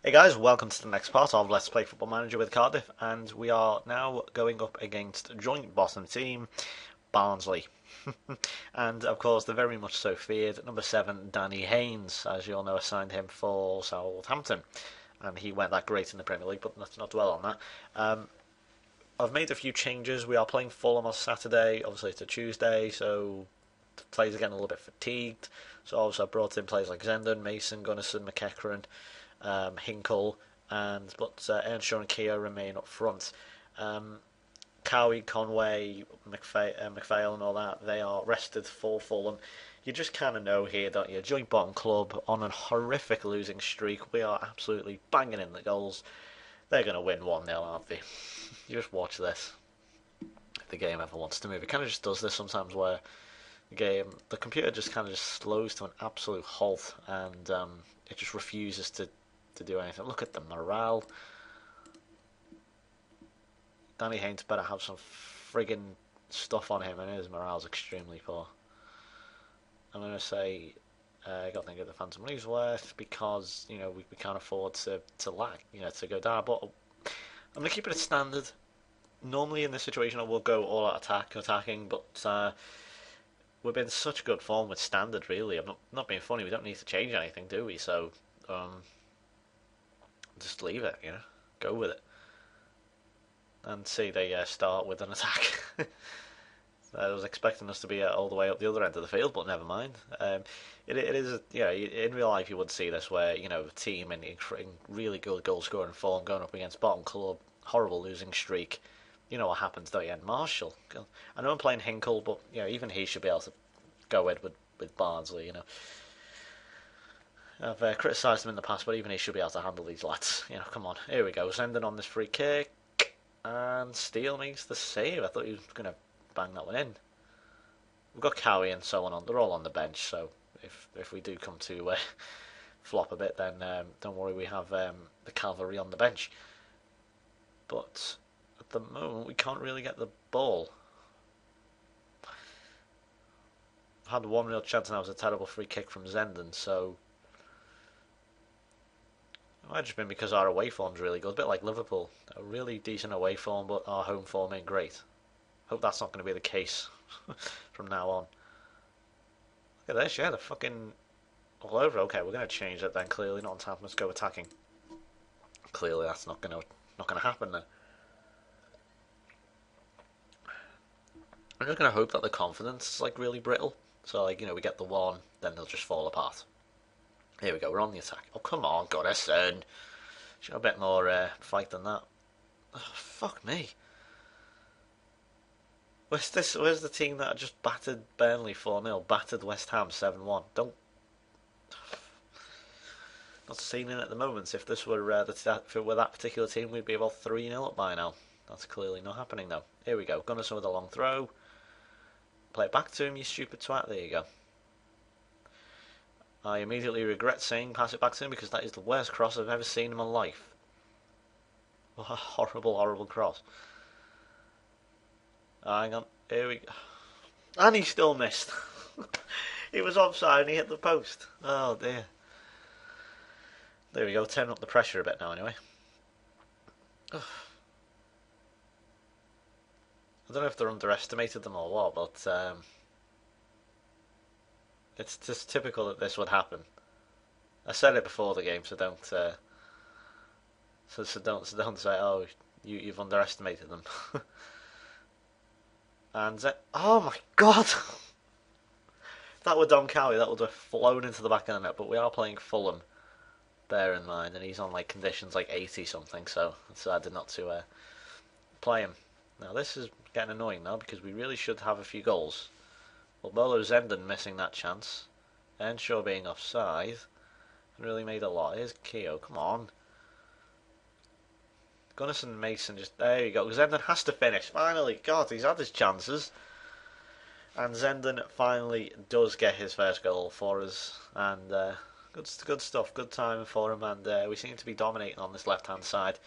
Hey guys, welcome to the next part of Let's Play Football Manager with Cardiff, and we are now going up against joint bottom team Barnsley. And of course, the very much so feared number 7, Danny Haynes, as you all know, assigned him for Southampton, and he went that great in the Premier League, but let's not dwell on that. I've made a few changes. We are playing Fulham on Saturday, obviously it's a Tuesday, so the players are getting a little bit fatigued. So obviously I brought in players like Zenden, Mason, Gunnarsson, McEachran, Hinkle, but Earnshaw and Keogh remain up front. Cowie, Conway, McPhail and all that, they are rested for Fulham. You just kind of know here, don't you? Joint bottom club on a horrific losing streak. We are absolutely banging in the goals. They're going to win 1-0, aren't they? You just watch this. If the game ever wants to move. It kind of just does this sometimes where the computer just kind of just slows to an absolute halt and it just refuses to do anything. Look at the morale. Danny Haynes better have some friggin' stuff on him, and his morale's extremely poor. I'm going to say I got to give the fans some money's worth because we can't afford to lag, to go down. But I'm going to keep it at standard. Normally in this situation I will go all out attacking, but we've been such good form with standard. Really, I'm not being funny. We don't need to change anything, do we? So just leave it, go with it. And see, they start with an attack. I was expecting us to be all the way up the other end of the field, but never mind. It is, in real life you would see this where, a team in really good goal scoring form going up against bottom club, horrible losing streak. You know what happens, don't you? And Marshall, I know I'm playing Hinkle, but even he should be able to go in with Barnsley. I've criticised him in the past, but even he should be able to handle these lads. Come on, here we go. Sending on this free kick, and Steele makes the save. I thought he was going to bang that one in. We've got Cowie and so on. They're all on the bench, so if we do come to flop a bit, then don't worry, we have the cavalry on the bench. But at the moment, we can't really get the ball. I've had one real chance, and that was a terrible free kick from Zenden, so it might have just been because our away form's really good, a bit like Liverpool. A really decent away form, but our home form ain't great. Hope that's not going to be the case from now on. Look at this, yeah, they're fucking all over. Okay, we're going to change it then, clearly. Not on time, let's go attacking. Clearly that's not going to happen then. I'm just going to hope that the confidence is like really brittle. So we get the one, then they'll just fall apart. Here we go, we're on the attack. Oh, come on, Goodison. Show a bit more fight than that. Oh, fuck me. Where's the team that just battered Burnley 4-0, battered West Ham 7-1? Not seeing it at the moment. If this were if it were that particular team, we'd be about 3-0 up by now. That's clearly not happening though. Here we go. Gunnarsson with a long throw. Play it back to him, you stupid twat. There you go. I immediately regret saying pass it back to him because that is the worst cross I've ever seen in my life. What a horrible, horrible cross. Hang on, here we go. And he still missed. He was offside and he hit the post. Oh dear. There we go, turn up the pressure a bit now anyway. I don't know if they're underestimated them or what, but it's just typical that this would happen. I said it before the game, so don't don't say, oh, you've underestimated them. And oh my god, if that were Don Cowie, that would have flown into the back of the net. But we are playing Fulham, bear in mind, and he's on like conditions like 80 something, so I decided not to play him. Now this is getting annoying now because we really should have a few goals. Well, Bolo Zenden missing that chance. Earnshaw being offside. Really made a lot. Here's Keogh, come on. Gunnarsson and Mason just... There you go. Zenden has to finish. Finally. God, he's had his chances. And Zenden finally does get his first goal for us. And good stuff. Good time for him. And we seem to be dominating on this left-hand side.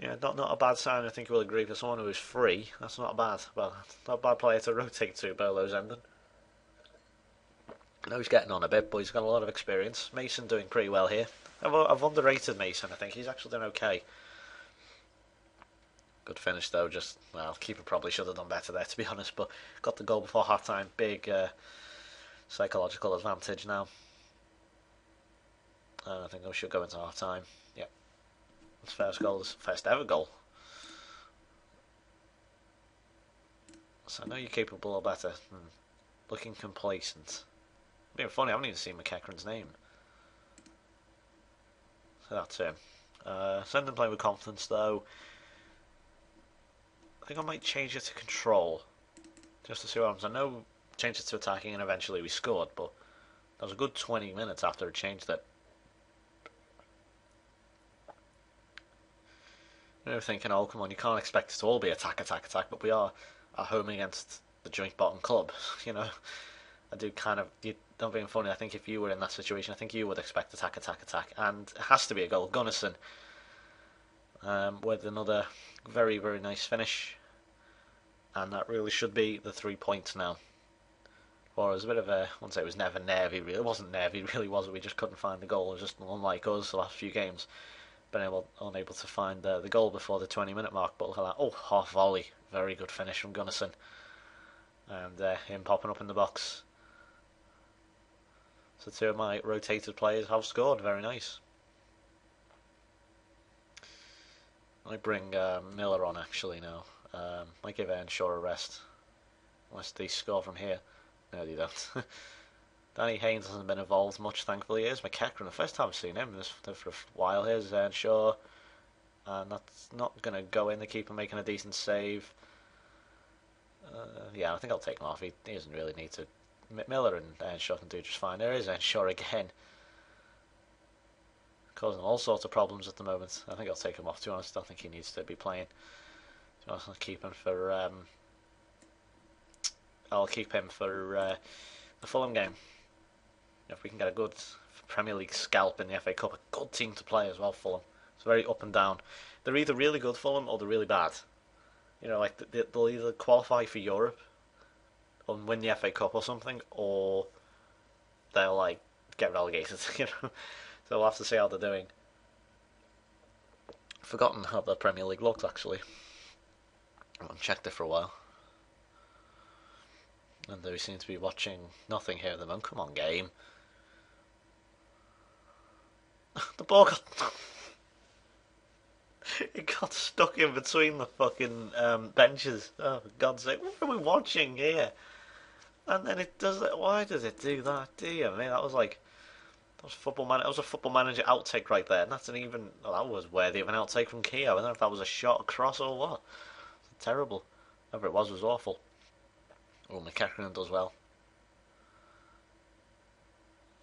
Not a bad sign. I think you will agree for someone who is free. That's not bad. Well, not a bad player to rotate to, Bolo Zenden. I know he's getting on a bit, but he's got a lot of experience. Mason doing pretty well here. I've underrated Mason. I think he's actually done okay. Good finish though. Just well, keeper probably should have done better there, to be honest. But got the goal before half time. Big psychological advantage now. I think we should go into half time. Yep, his first goal, his first ever goal. So I know you're capable of better. Looking complacent. Being funny, I haven't even seen McEachran's name. So that's him. Send him playing with confidence though. I think I might change it to control. Just to see what happens. I know changed it to attacking and eventually we scored, but that was a good 20 minutes after it changed it. You're thinking, oh come on, you can't expect it to all be attack, but we are at home against the joint bottom club. You know, I do kind of. Not being funny. I think if you were in that situation, I think you would expect attack, and it has to be a goal. Gunnison with another very very nice finish, and that really should be the 3 points now. Or it was a bit of a. I wouldn't say it was never nervy. Really, it wasn't nervy. Really, was it? We just couldn't find the goal. It was just unlike us the last few games. Unable to find the goal before the 20-minute mark, but look at that. Oh, half volley. Very good finish from Gunnison. And him popping up in the box. So two of my rotated players have scored. Very nice. I might bring Miller on actually now. Might give Earnshaw a rest. Unless they score from here. No, they don't. Danny Haynes hasn't been involved much, thankfully. Here's McEachran. The first time I've seen him for a while. Here's Earnshaw. And that's not going to go in. The keeper making a decent save. Yeah, I think I'll take him off. He doesn't really need to. Miller and Earnshaw can do just fine. There is Earnshaw again. Causing all sorts of problems at the moment. I think I'll take him off, to be honest. I don't think he needs to be playing. To be honest, I'll keep him for... the Fulham game. If we can get a good Premier League scalp in the FA Cup, a good team to play as well, Fulham. It's very up and down. They're either really good, Fulham, or they're really bad. You know, like they'll either qualify for Europe and win the FA Cup or something, or they'll like get relegated. You know, so we'll have to see how they're doing. Forgotten how the Premier League looks actually. I haven't checked it for a while. And we seem to be watching nothing here at the moment. Come on, game. The ball got... it got stuck in between the fucking benches. Oh, for God's sake. What are we watching here? And then it does it. Why does it do that? Dear me, that was like... That was a football manager outtake right there. And that's an even... Well, that was worthy of an outtake from Keogh. I don't know if that was a shot across or what. Terrible. Whatever it was awful. Oh, McEachran does well.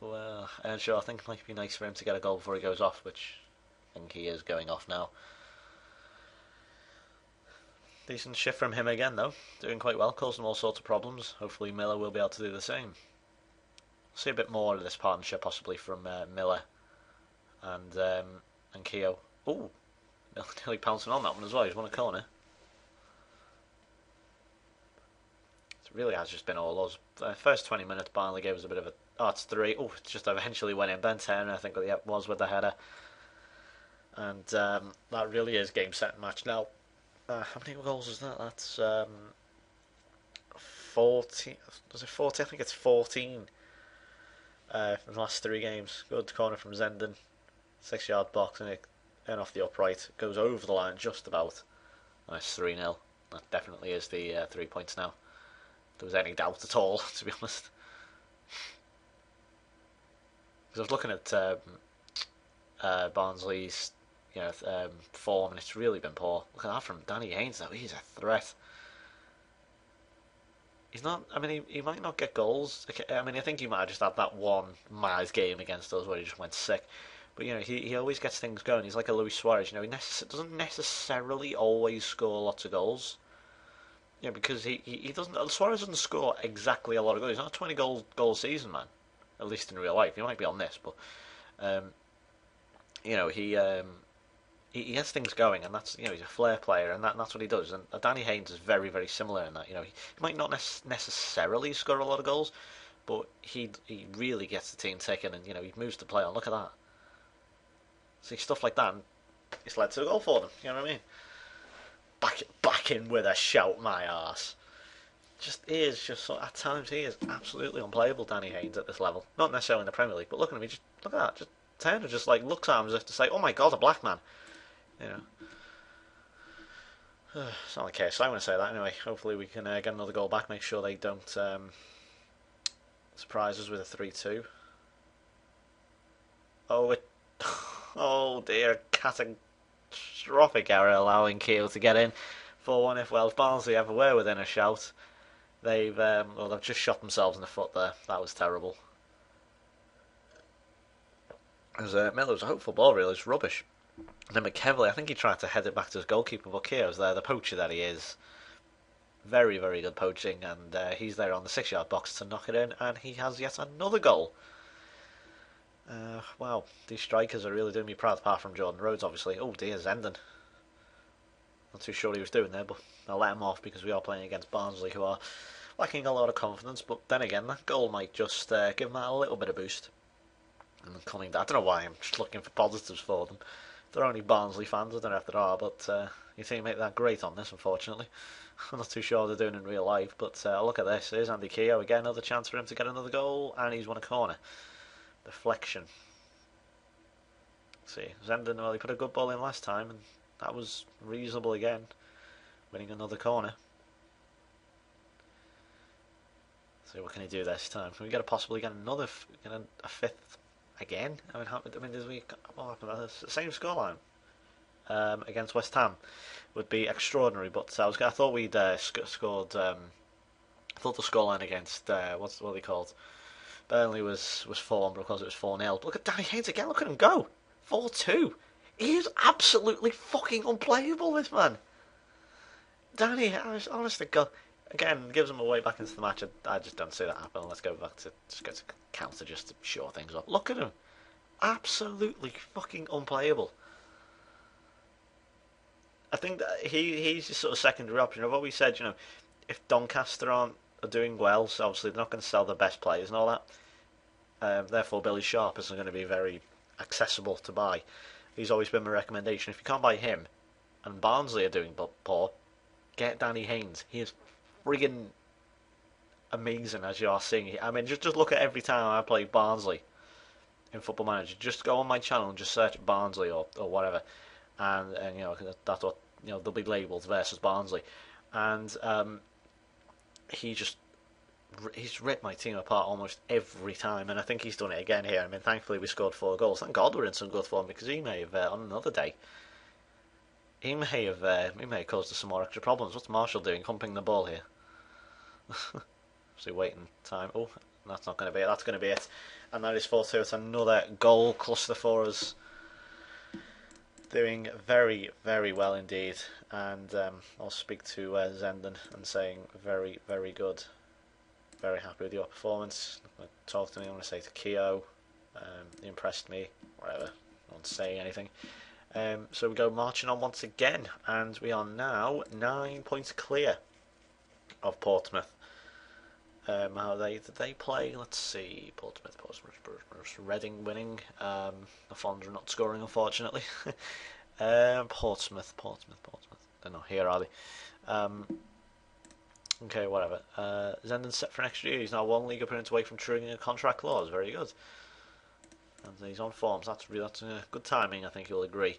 Well, Earnshaw, I think it might be nice for him to get a goal before he goes off, which I think he is going off now. Decent shift from him again, though. Doing quite well, causing all sorts of problems. Hopefully Miller will be able to do the same. See a bit more of this partnership, possibly, from Miller and Keogh. Oh, nearly pouncing on that one as well. He's won a corner. Really has just been all us. First 20 minutes, Barnsley gave us a bit of a... Oh, it's 3. Oh, it just eventually went in. Ben Turner, I think, was with the header. And that really is game, set, and match. Now, how many goals is that? That's 14. Was it 14? I think it's 14 in the last 3 games. Good corner from Zenden. 6-yard box, and it off the upright. Goes over the line just about. And it's 3-0. That definitely is the 3 points now. There was any doubt at all, to be honest. Because I was looking at Barnsley's, form, and it's really been poor. Look at that from Danny Haynes, though. He's a threat. He's not. I mean, he might not get goals. I mean, I think he might have just had that one Mars game against us where he just went sick. But he always gets things going. He's like a Luis Suarez. He doesn't necessarily always score lots of goals. Yeah, because he doesn't. Suarez doesn't score exactly a lot of goals. He's not a 20 goal season man, at least in real life. He might be on this, but he has things going, and that's he's a flair player, and that's what he does. And Danny Haynes is very very similar in that. He might not necessarily score a lot of goals, but he really gets the team ticking, and he moves the play on. Look at that. See, stuff like that, and it's led to the goal for them. You know what I mean? Back in with a shout, my arse. At times he is absolutely unplayable, Danny Haynes, at this level. Not necessarily in the Premier League, but look at him. Look at that. Just Turner just like looks at him as if to say, "Oh my God, a black man." You know, it's not the case. I want to say that anyway. Hopefully we can get another goal back. Make sure they don't surprise us with a 3-2. Oh, oh dear, catastrophic error allowing Keele to get in. 4-1 if Barnsley ever were within a shout. They've just shot themselves in the foot there. That was terrible. Miller's a hopeful ball, really. It's rubbish. And then McKevley, I think he tried to head it back to his goalkeeper, but Keogh's there, the poacher that he is. Very, very good poaching, and he's there on the 6-yard box to knock it in, and he has yet another goal. Wow, these strikers are really doing me proud, apart from Jordan Rhodes, obviously. Oh dear, Zenden. Not too sure what he was doing there, but I'll let him off because we are playing against Barnsley, who are lacking a lot of confidence. But then again, that goal might just give them that a little bit of boost. And I don't know why I'm just looking for positives for them. They're only Barnsley fans, I don't know if there are, but you think make that great on this, unfortunately. I'm not too sure what they're doing in real life, but look at this. Here's Andy Keogh again, another chance for him to get another goal, and he's won a corner. Deflection. See, Zenden, well, he put a good ball in last time, and that was reasonable again, winning another corner. So what can he do this time? Can we possibly get a fifth again? What happened the same scoreline against West Ham would be extraordinary. But I thought we'd scored. I thought the scoreline against what are they called? Burnley was 4-1, because it was 4-0. Look at Danny Haynes again. Look at him go. 4-2. He is absolutely fucking unplayable, this man. Danny, honest to God, again, gives him a way back into the match. I just don't see that happen. Let's go back to counter just to shore things up. Look at him. Absolutely fucking unplayable. I think that he's the sort of secondary option. I've always said, if Doncaster are doing well, so obviously they're not going to sell their best players and all that. Therefore, Billy Sharp isn't going to be very accessible to buy. He's always been my recommendation. If you can't buy him, and Barnsley are doing poor, get Danny Haynes. He is friggin' amazing, as you are seeing. I mean, just look at every time I play Barnsley in Football Manager. Just go on my channel and just search Barnsley or whatever, and that's what they'll be labelled versus Barnsley, and he's ripped my team apart almost every time, and I think he's done it again here. I mean, thankfully we scored 4 goals. Thank God we're in some good form, because he may have on another day. He may have caused us some more extra problems. What's Marshall doing, humping the ball here? See, waiting time. Oh, that's not going to be it. That's going to be it. And that is 4-2. It's another goal cluster for us. Doing very, very well indeed. And I'll speak to Zenden and saying very, very good. Very happy with your performance. Talk to me. I want to say to Keogh. You impressed me. Whatever. I won't say anything. So we go marching on once again, and we are now 9 points clear of Portsmouth. How did they play? Let's see. Portsmouth, Reading winning. The Fonds are not scoring, unfortunately. Portsmouth. They're not here, are they? Okay, whatever. Zenden's set for next year. He's now 1 league appearance away from triggering a contract clause. Very good. And he's on form, so that's good timing, I think you'll agree.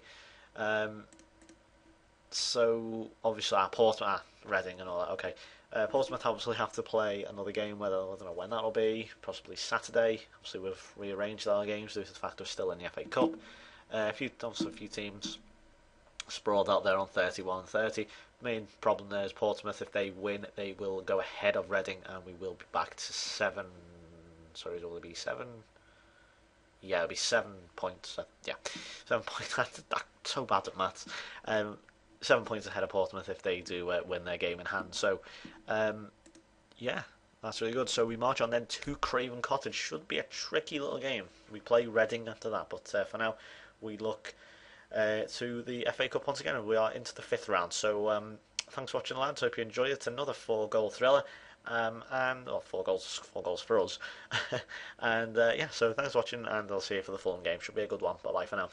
So, obviously, Portsmouth, Reading and all that, okay. Portsmouth obviously have to play another game, I don't know when that'll be, possibly Saturday. Obviously, we've rearranged our games due to the fact we're still in the FA Cup. A few teams sprawled out there on 31-30. The main problem there is Portsmouth, if they win, they will go ahead of Reading, and we will be back to 7. Sorry, will it be 7? Yeah, it'll be 7 points. 7 points. I'm so bad at maths. 7 points ahead of Portsmouth if they do win their game in hand. So, yeah, that's really good. So we march on then to Craven Cottage. Should be a tricky little game. We play Reading after that, but for now we look to the FA Cup once again, and we are into the 5th round. So thanks for watching, lads. Hope you enjoyed it. Another 4-goal thriller. And 4 goals for us. And yeah, so thanks for watching, and I'll see you for the Fulham game. Should be a good one. Bye bye for now.